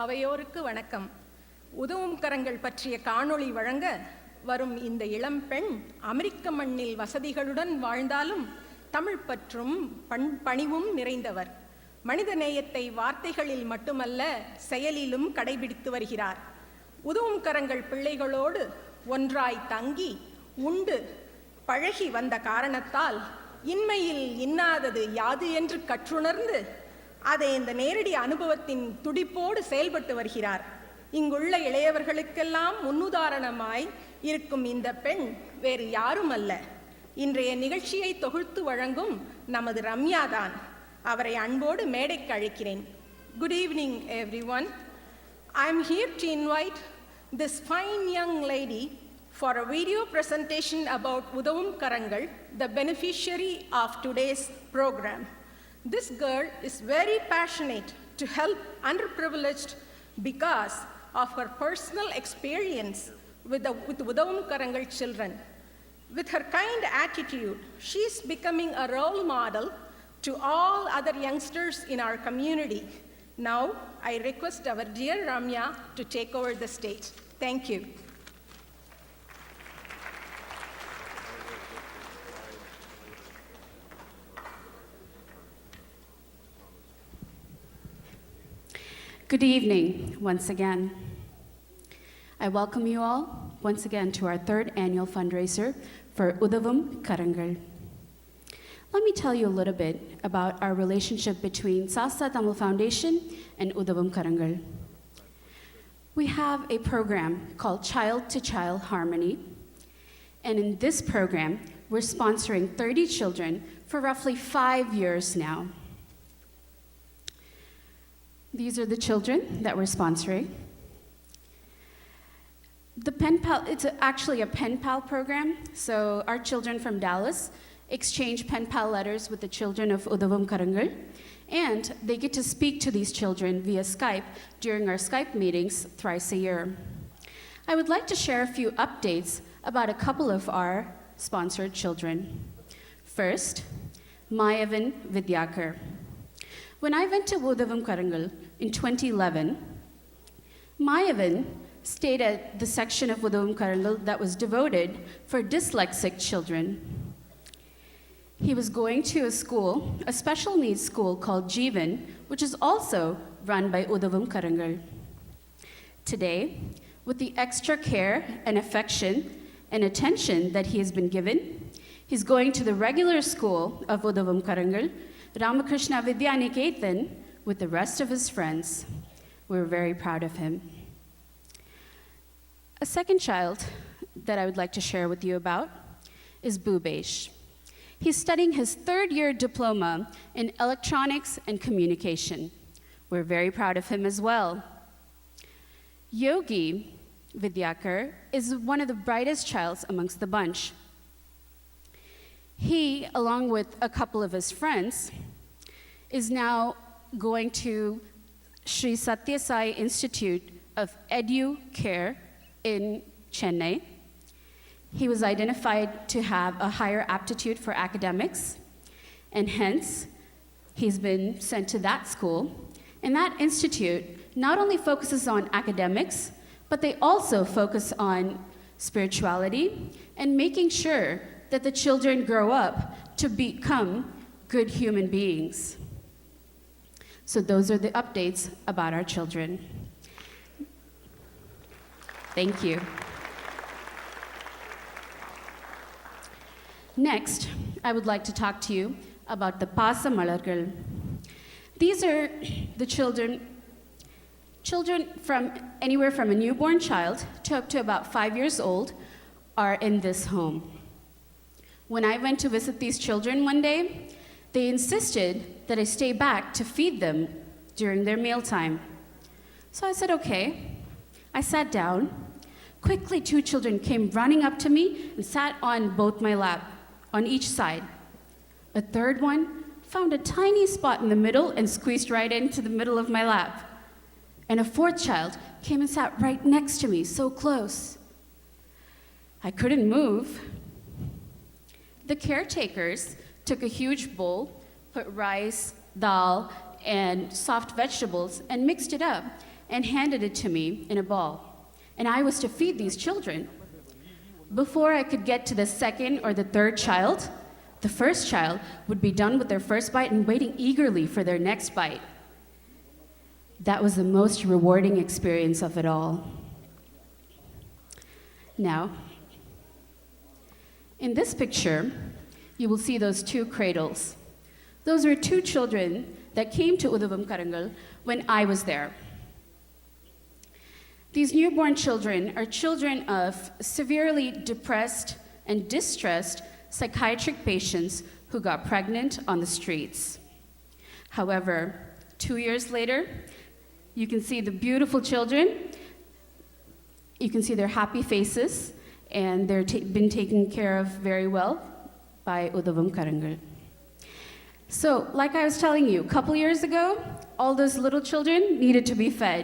அவையோருக்கு வணக்கம். உதவும் கரங்கள் பற்றிய காணொளி வழங்க வரும் இந்த இளம்பெண் அமெரிக்க மண்ணில் வசதிகளுடன் வாழ்ந்தாலும் தமிழ் பற்றும் பணிவும் நிறைந்தவர். மனித நேயத்தை வார்த்தைகளில் மட்டுமல்ல செயலிலும் கடைபிடித்து வருகிறார். உதவும் கரங்கள் பிள்ளைகளோடு ஒன்றாய் தங்கி உண்டு பழகி வந்த காரணத்தால் இன்மையில் இன்னாதது யாது என்று கற்றுணர்ந்து அதை இந்த நேரடி அனுபவத்தின் துடிப்போடு செயல்பட்டு வருகிறார். இங்குள்ள இளையவர்களுக்கெல்லாம் முன்னுதாரணமாய் இருக்கும் இந்த பெண் வேறு யாரும் அல்ல, இன்றைய நிகழ்ச்சியை தொகுத்து வழங்கும் நமது ரம்யா தான். அவரை அன்போடு மேடைக்கு அழைக்கிறேன். Good evening everyone. I am here to invite this fine young lady for a video presentation about Udavum Karangal, the beneficiary of today's program. This girl is very passionate to help underprivileged because of her personal experience with Udavum Karangal children. With her kind attitude, she is becoming a role model to all other youngsters in our community. Now, I request our dear Ramya to take over the stage. Thank you. Good evening once again. I welcome you all once again to our third annual fundraiser for Udavum Karangal. Let me tell you a little bit about our relationship between Sasta Tamil Foundation and Udavum Karangal. We have a program called Child to Child Harmony, and in this program, we're sponsoring 30 children for roughly 5 years now. These are the children that we're sponsoring. The Pen Pal, it's actually a Pen Pal program, so our children from Dallas exchange Pen Pal letters with the children of Udavum Karangal, and they get to speak to these children via Skype during our Skype meetings thrice a year. I would like to share a few updates about a couple of our sponsored children. First, Mayavan Vidyakar. When I went to Udavum Karangal in 2011, Mayavan stayed at the section of Udavum Karangal that was devoted for dyslexic children. He was going to a school, a special needs school called Jeevan, which is also run by Udavum Karangal. Today, with the extra care and affection and attention that he has been given, he's going to the regular school of Udavum Karangal, Ramakrishna Vidya Niketan, with the rest of his friends. We're very proud of him. A second child that I would like to share with you about is Bhubesh. He's studying his third-year diploma in electronics and communication. We're very proud of him as well. Yogi Vidyakar is one of the brightest childs amongst the bunch. He, along with a couple of his friends, is now going to Sri Satya Sai Institute of Edu-Care in Chennai. He was identified to have a higher aptitude for academics, and hence, he's been sent to that school. And that institute not only focuses on academics, but they also focus on spirituality and making sure that the children grow up to become good human beings. So those are the updates about our children. Thank you. Next, I would like to talk to you about the Pasa Malargal. These are the children from anywhere from a newborn child to up to about 5 years old are in this home. When I went to visit these children one day, they insisted that I stay back to feed them during their mealtime. So I said, okay. I sat down. Quickly, 2 children came running up to me and sat on both my lap, on each side. A third one found a tiny spot in the middle and squeezed right into the middle of my lap. And a fourth child came and sat right next to me, so close. I couldn't move. The caretakers took a huge bowl, put rice, dal, and soft vegetables and mixed it up and handed it to me in a ball. And I was to feed these children. Before I could get to the second or the third child, the first child would be done with their first bite and waiting eagerly for their next bite. That was the most rewarding experience of it all. Now, in this picture, you will see those two cradles. Those are two children that came to Udavam Karangal when I was there. These newborn children are children of severely depressed and distressed psychiatric patients who got pregnant on the streets. However, 2 years later, you can see the beautiful children. You can see their happy faces, and they're been taken care of very well by Udavam Karangal. So, like I was telling you, a couple years ago, all those little children needed to be fed.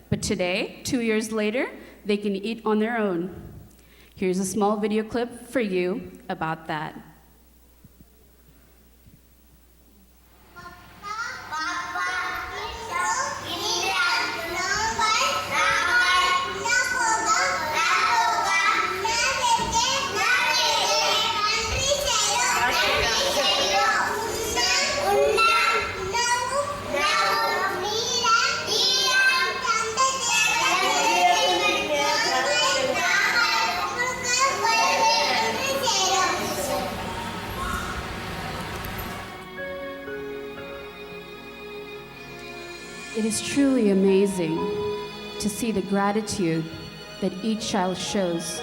But today, 2 years later, they can eat on their own. Here's a small video clip for you about that. It is truly amazing to see the gratitude that each child shows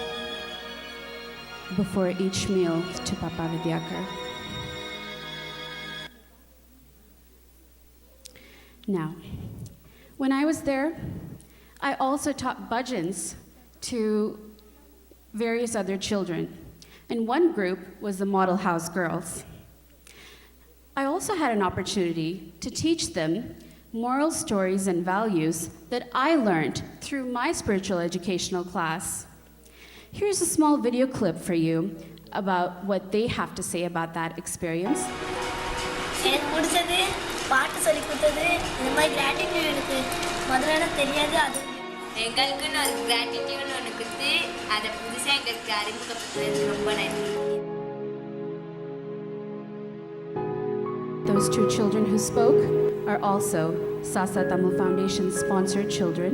before each meal to Papa Vidyakar. Now, when I was there, I also taught bhajans to various other children, and one group was the Model House Girls. I also had an opportunity to teach them moral stories and values that I learned through my spiritual educational class. Here's a small video clip for you about what they have to say about that experience. எனக்கு பிடிச்சது பாட்டு சொல்லி கொடுத்தது இந்த மாதிரி gratitude எனக்கு முதல்ல தெரியாது அது எங்களுக்குன்னு ஒரு கிராட்டிடியூட்னு ஒன்று கொடுத்து அதை புதுசாக எங்களுக்கு அறிமுகப்படுத்துறது ரொம்ப நன்றி. Those two children who spoke are also Sasa Tamil Foundation sponsored children.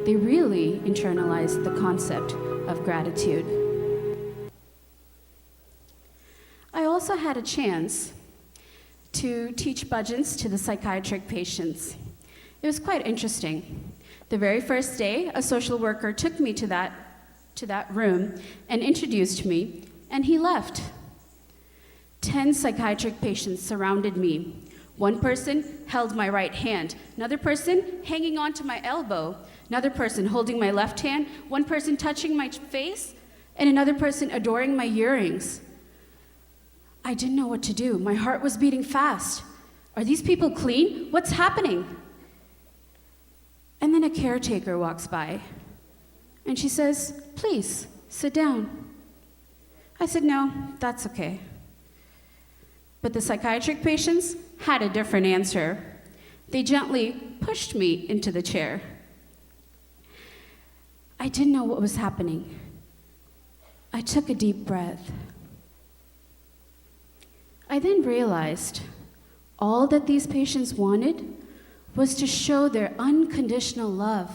They really internalized the concept of gratitude. I also had a chance to teach bhajans to the psychiatric patients. It was quite interesting. The very first day, a social worker took me to that room and introduced me, and he left. 10 psychiatric patients surrounded me. One person held my right hand, another person hanging onto my elbow, another person holding my left hand, one person touching my face, and another person adoring my earrings. I didn't know what to do. My heart was beating fast. Are these people clean? What's happening? And then a caretaker walks by, and she says, "Please, sit down." I said, "No, that's okay." But the psychiatric patients had a different answer. They gently pushed me into the chair. I didn't know what was happening. I took a deep breath. I then realized all that these patients wanted was to show their unconditional love.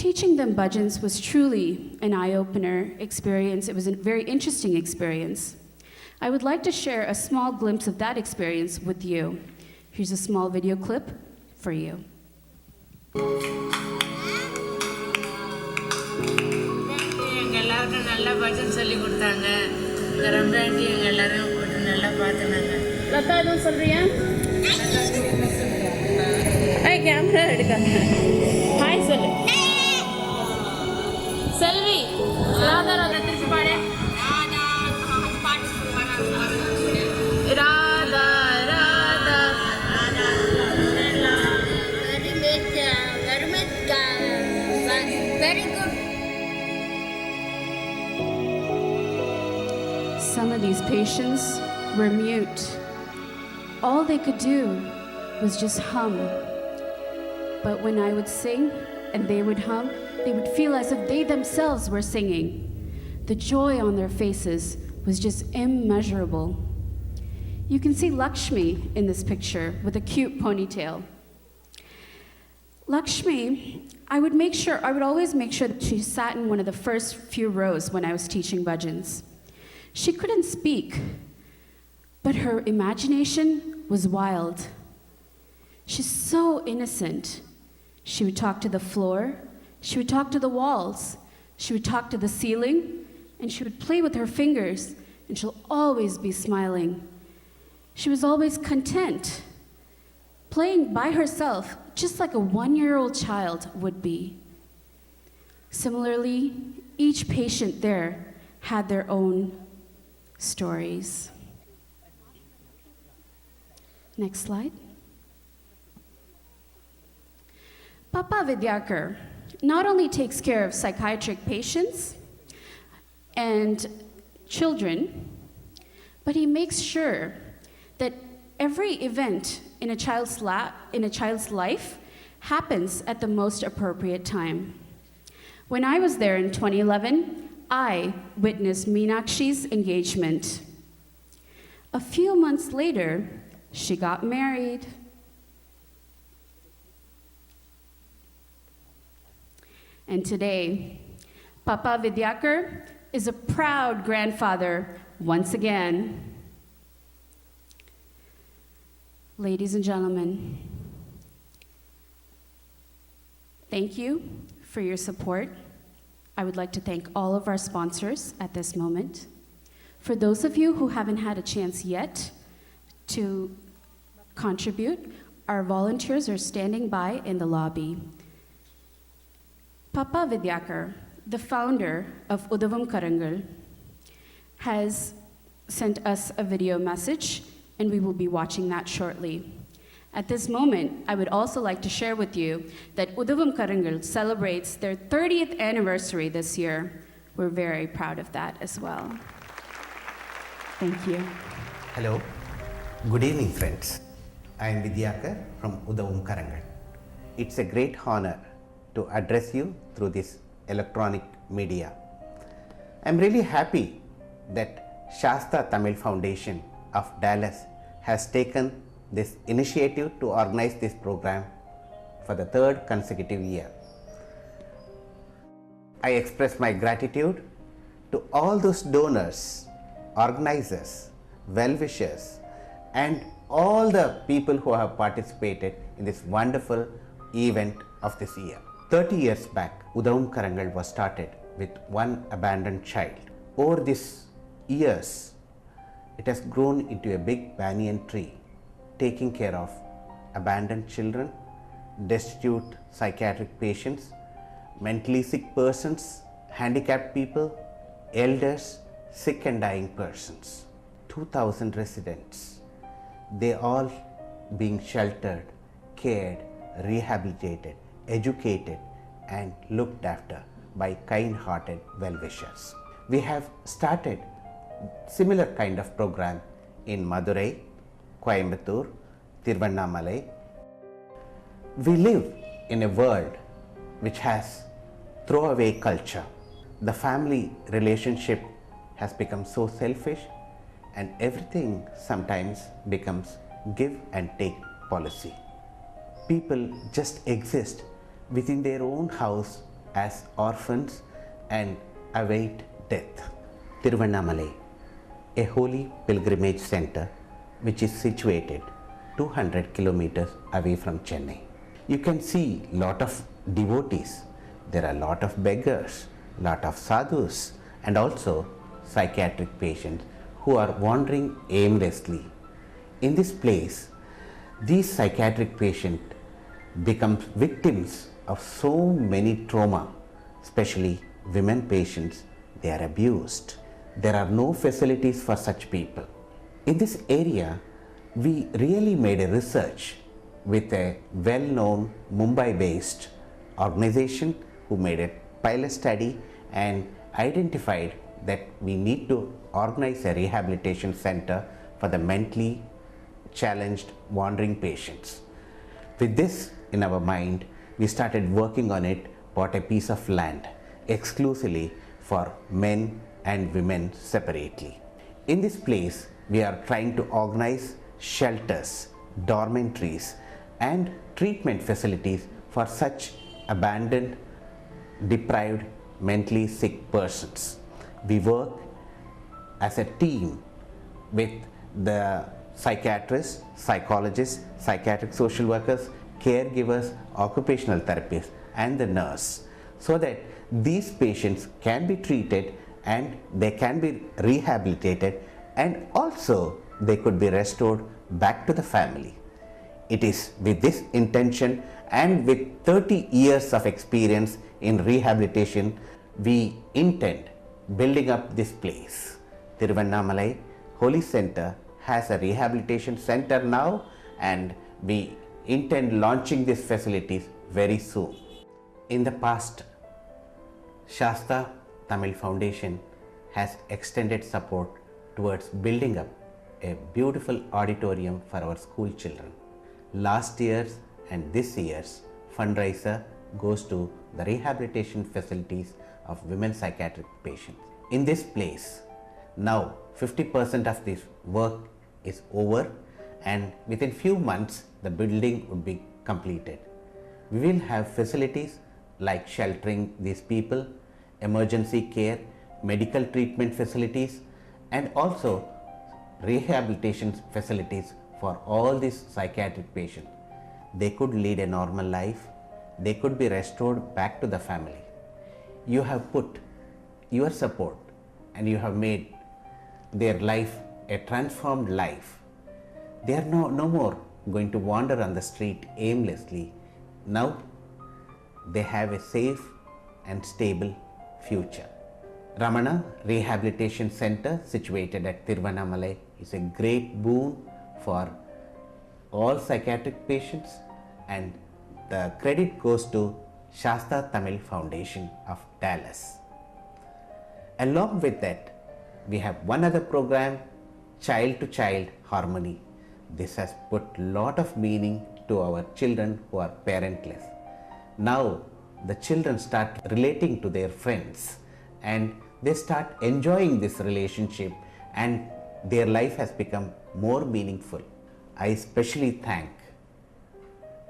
Teaching them bhajans was truly an eye-opener experience. It was a very interesting experience. I would like to share a small glimpse of that experience with you. Here's a small video clip for you. எல்லாருக்கும் நல்லா பஜன் சொல்லி கொடுத்தாங்க. ரம்யாண்டி எங்கள் எல்லாரும் போட்டு நல்லா பார்த்துனாங்க. லதா எதுவும் சொல்றியா? கேமரா எடுக்காங்க. ஹாய் சொல்லு. செல்வி ராதா ராதா திருப்பி பாடு. Radha Radha very good. Some of these patients were mute. All they could do was just hum But when I would sing and they would hum, they would feel as if they themselves were singing. The joy on their faces was just immeasurable. You can see Lakshmi in this picture with a cute ponytail. Lakshmi, I would always make sure that she sat in one of the first few rows when I was teaching bhajans. She couldn't speak, but her imagination was wild. She's so innocent. She would talk to the floor, she would talk to the walls, she would talk to the ceiling, and she would play with her fingers, and she'll always be smiling. She was always content, playing by herself, just like a 1-year-old child would be. Similarly, each patient there had their own stories. Next slide. Papa Vidyakar not only takes care of psychiatric patients and children, but he makes sure that every event in a child's life happens at the most appropriate time. When I was there in 2011, I witnessed Meenakshi's engagement. A few months later, she got married. And today, Papa Vidyakar is a proud grandfather once again. Ladies and gentlemen, thank you for your support. I would like to thank all of our sponsors at this moment. For those of you who haven't had a chance yet to contribute, our volunteers are standing by in the lobby. Papa Vidyakar, the founder of Udavam Karangal, has sent us a video message, and we will be watching that shortly. At this moment, I would also like to share with you that Udavam Karangal celebrates their 30th anniversary this year. We're very proud of that as well. Thank you. Hello, good evening friends. I am Vidyakar from Udavam Karangal. It's a great honor to address you through this electronic media. I'm really happy that Shasta Tamil Foundation of Dallas has taken this initiative to organize this program for the 3rd consecutive year. I express my gratitude to all those donors, organizers, well-wishers, and all the people who have participated in this wonderful event of this year. 30 years back, Udavam Karangal was started with one abandoned child. Over these years, it has grown into a big banyan tree, taking care of abandoned children, destitute psychiatric patients, mentally sick persons, handicapped people, elders, sick and dying persons. 2,000 residents, they all being sheltered, cared, rehabilitated, educated and looked after by kind-hearted well-wishers. We have started similar kind of program in Madurai, Coimbatore, Tiruvannamalai. We live in a world which has throwaway culture. The family relationship has become so selfish and everything sometimes becomes give and take policy. People just exist within their own house as orphans and await death. Tiruvannamalai, a holy pilgrimage center which is situated 200 kilometers away from Chennai. You can see lot of devotees, there are lot of beggars, lot of sadhus and also psychiatric patients who are wandering aimlessly. In this place, these psychiatric patients become victims of so many trauma, especially women patients. They are abused. There are no facilities for such people. In this area, we really made a research with a well-known Mumbai-based organization who made a pilot study and identified that we need to organize a rehabilitation center for the mentally challenged wandering patients. With this in our mind, we started working on it, bought a piece of land exclusively for men and women separately. In this place, we are trying to organize shelters, dormitories, and treatment facilities for such abandoned, deprived, mentally sick persons. We work as a team with the psychiatrists, psychologists, psychiatric social workers, caregivers, occupational therapists, and the nurse, so that these patients can be treated and they can be rehabilitated, and also they could be restored back to the family. It is with this intention and with 30 years of experience in rehabilitation, we intend building up this place. Thiruvannamalai Holy Center has a rehabilitation center now, and we intend launching these facilities very soon. In the past, Shasta Tamil Foundation has extended support towards building up a beautiful auditorium for our school children. Last year's and this year's fundraiser goes to the rehabilitation facilities of women psychiatric patients. In this place, now 50% of this work is over, and within few months the building would be completed. We will have facilities like sheltering these people, emergency care, medical treatment facilities, and also rehabilitation facilities for all these psychiatric patients. They could lead a normal life, they could be restored back to the family. You have put your support and you have made their life a transformed life. They are no more going to wander on the street aimlessly. Now they have a safe and stable future. Ramana Rehabilitation Center, situated at Thiruvannamalai, is a great boon for all psychiatric patients, and the credit goes to Shasta Tamil Foundation of Dallas. Along with that, we have one other program, Child to Child Harmony. This has put lot of meaning to our children who are parentless. Now the children start relating to their friends and they start enjoying this relationship, and their life has become more meaningful. I especially thank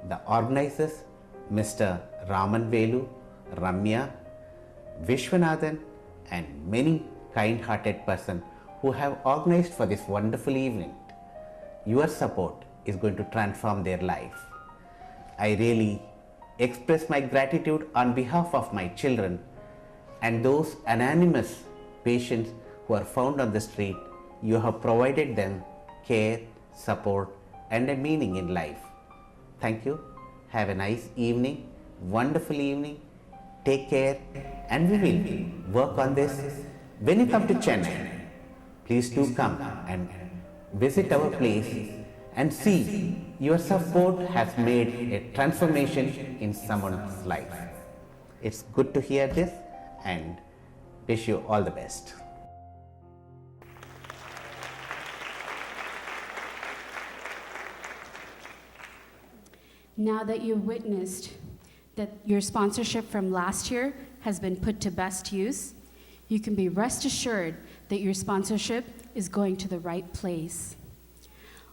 the organizers, Mr. Raman Velu, Ramya, Vishwanathan, and many kind-hearted persons who have organized for this wonderful evening. Your support is going to transform their life. I really express my gratitude on behalf of my children and those anonymous patients who are found on the street. You have provided them care, support, and a meaning in life. Thank you. Have a nice evening, wonderful evening. Take care, and we will work on this. When you come to Chennai, please do come and visit our place and see your support has made a transformation in someone's life. It's good to hear this, and wish you all the best. Now that you've witnessed that your sponsorship from last year has been put to best use, you can be rest assured that your sponsorship is going to the right place.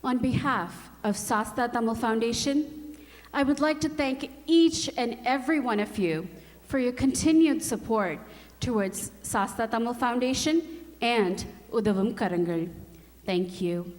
On behalf of Shasta Tamil Foundation, I would like to thank each and every one of you for your continued support towards Shasta Tamil Foundation and Udavum Karangal. Thank you.